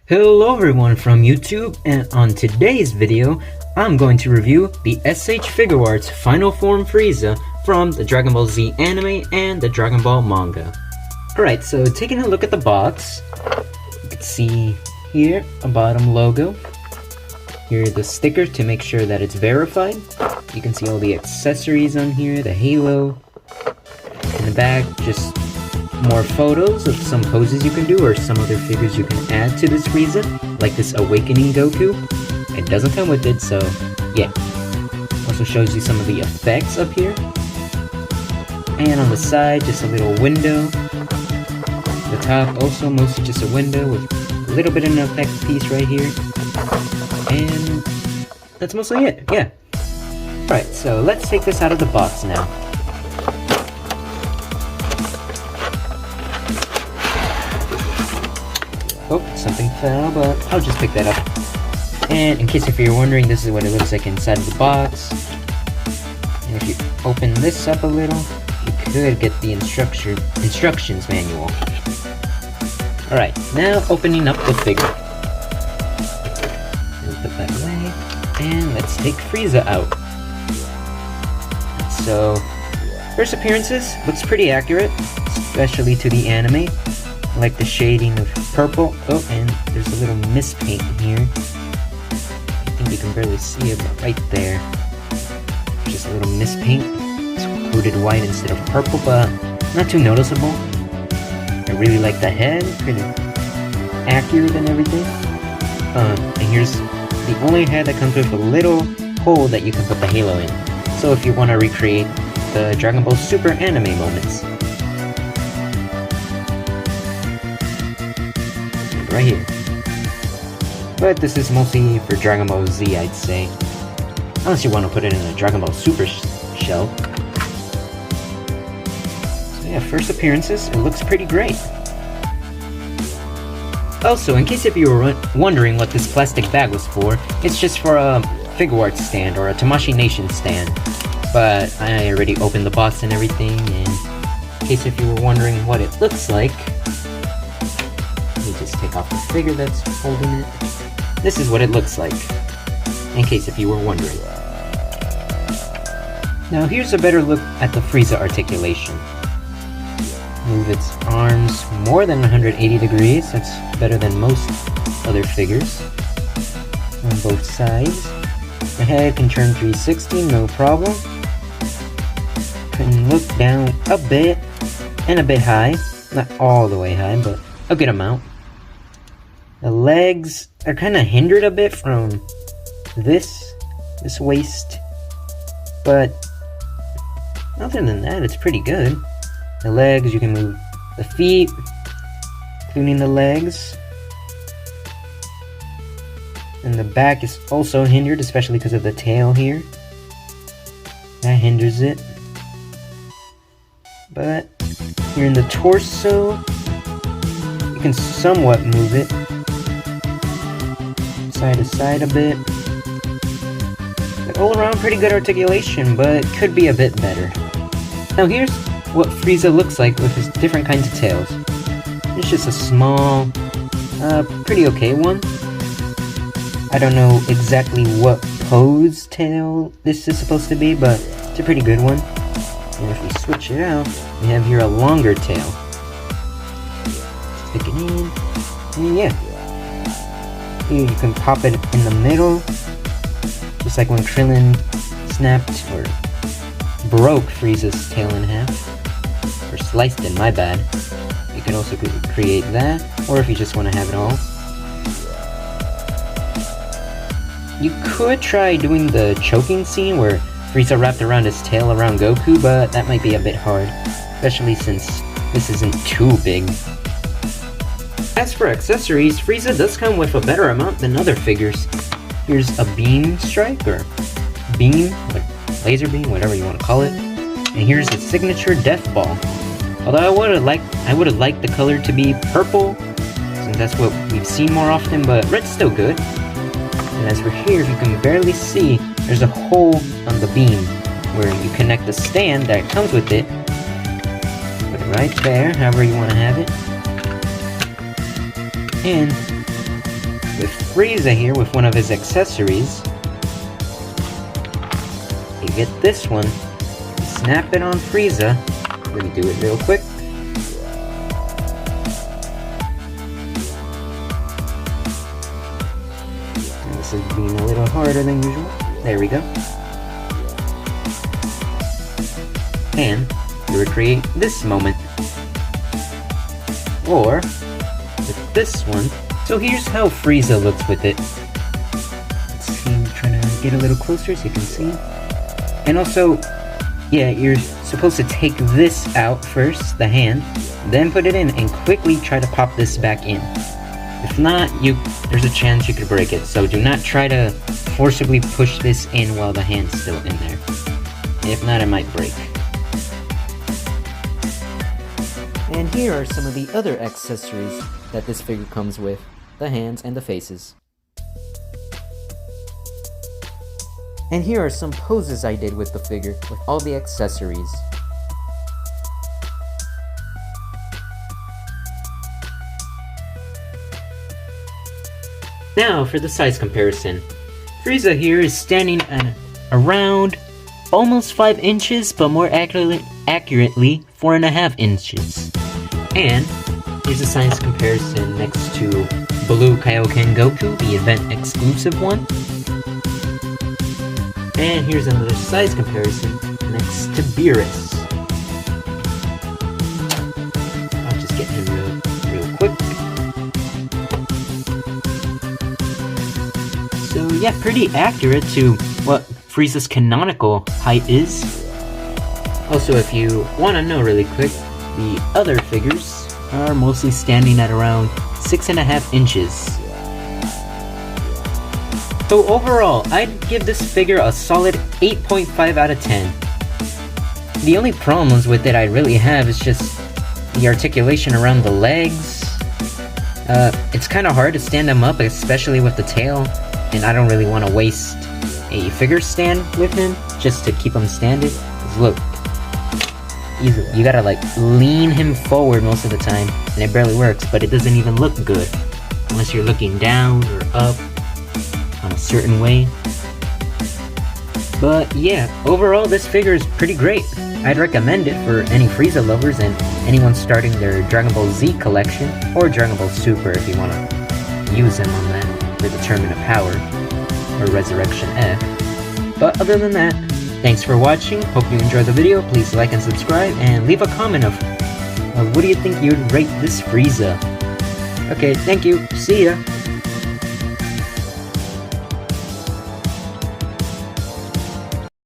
Hello everyone from YouTube, and on today's video, I'm going to review the SH Figuarts Final Form Frieza from the Dragon Ball Z anime and the Dragon Ball manga. Alright, so taking a look at the box, you can see here a bottom logo. Here the sticker to make sure that it's verified. You can see all the accessories on here, the halo. In the back, just more photos of some poses you can do or some other figures you can add to this Frieza, like this Awakening Goku. It doesn't come with it, so yeah. Also shows you some of the effects up here. And on the side, just a little window. The top also mostly just a window with a little bit of an effect piece right here. And that's mostly it, yeah. Alright, so let's take this out of the box now. Oh, something fell, but I'll just pick that up. And in case if you're wondering, this is what it looks like inside of the box. And if you open this up a little, you could get the instructions manual. Alright, now opening up the figure. We'll put that away. And let's take Frieza out. So, first appearances, looks pretty accurate, especially to the anime. I like the shading of purple. Oh, and there's a little mist paint here. I think you can barely see it, but right there. Just a little mist paint. It's coated white instead of purple, but not too noticeable. I really like the head, pretty accurate and everything. And here's the only head that comes with a little hole that you can put the halo in. So if you want to recreate the Dragon Ball Super anime moments. Right here. But this is mostly for Dragon Ball Z, I'd say. Unless you want to put it in a Dragon Ball Super shell. So yeah, first appearances, it looks pretty great. Also, in case if you were wondering what this plastic bag was for, it's just for a Figuarts stand or a Tamashii Nation stand. But I already opened the box and everything, and in case if you were wondering what it looks like, just take off the figure that's holding it. This is what it looks like, in case if you were wondering. Now here's a better look at the Frieza articulation. Move its arms more than 180 degrees, that's better than most other figures. On both sides. The head can turn 360, no problem. Can look down a bit, and a bit high. Not all the way high, but a good amount. The legs are kind of hindered a bit from this waist, but other than that, it's pretty good. The legs, you can move the feet, including the legs. And the back is also hindered, especially because of the tail here. That hinders it. But here in the torso, you can somewhat move it. Side to side a bit. But all around pretty good articulation, but could be a bit better. Now here's what Frieza looks like with his different kinds of tails. It's just a small, pretty okay one. I don't know exactly what pose tail this is supposed to be, but it's a pretty good one. And if we switch it out, we have here a longer tail. Stick it in, and yeah. Here you can pop it in the middle, just like when Krillin snapped or broke Frieza's tail in half, or sliced it, my bad. You can also create that, or if you just want to have it all. You could try doing the choking scene where Frieza wrapped around his tail around Goku, but that might be a bit hard, especially since this isn't too big. As for accessories, Frieza does come with a better amount than other figures. Here's a beam strike, or beam, laser beam, whatever you want to call it. And here's the signature death ball. Although I would have liked the color to be purple, since that's what we've seen more often, but red's still good. And as we're here, you can barely see, there's a hole on the beam where you connect the stand that comes with it. Put it right there, however you want to have it. And with Frieza here with one of his accessories. You get this one, you snap it on Frieza. Let me do it real quick. This is being a little harder than usual. There we go. And you recreate this moment. Or with this one. So here's how Frieza looks with it. Let's see, I'm trying to get a little closer so you can see. And also, yeah, you're supposed to take this out first, the hand, then put it in and quickly try to pop this back in. If not, there's a chance you could break it, so do not try to forcibly push this in while the hand's still in there. If not, it might break. And here are some of the other accessories that this figure comes with. The hands and the faces. And here are some poses I did with the figure, with all the accessories. Now for the size comparison. Frieza here is standing at around almost 5 inches, but more accurately 4.5 inches. And here's a size comparison next to Blue Kaioken Goku, the event exclusive one. And here's another size comparison next to Beerus. I'll just get him real quick. So yeah, pretty accurate to what Frieza's canonical height is. Also, if you want to know really quick, the other figures are mostly standing at around 6.5 inches. So overall, I'd give this figure a solid 8.5 out of 10. The only problems with it I really have is just the articulation around the legs. It's kind of hard to stand them up, especially with the tail, and I don't really want to waste a figure stand with him just to keep him standing. 'Cause look, you gotta like lean him forward most of the time, and it barely works, but it doesn't even look good unless you're looking down or up on a certain way. But yeah, overall this figure is pretty great. I'd recommend it for any Frieza lovers and anyone starting their Dragon Ball Z collection, or Dragon Ball Super if you want to use him on that for the Tournament of Power, or Resurrection F. But other than that, thanks for watching, hope you enjoyed the video, please like and subscribe, and leave a comment of what do you think you'd rate this Frieza. Okay, thank you, see ya!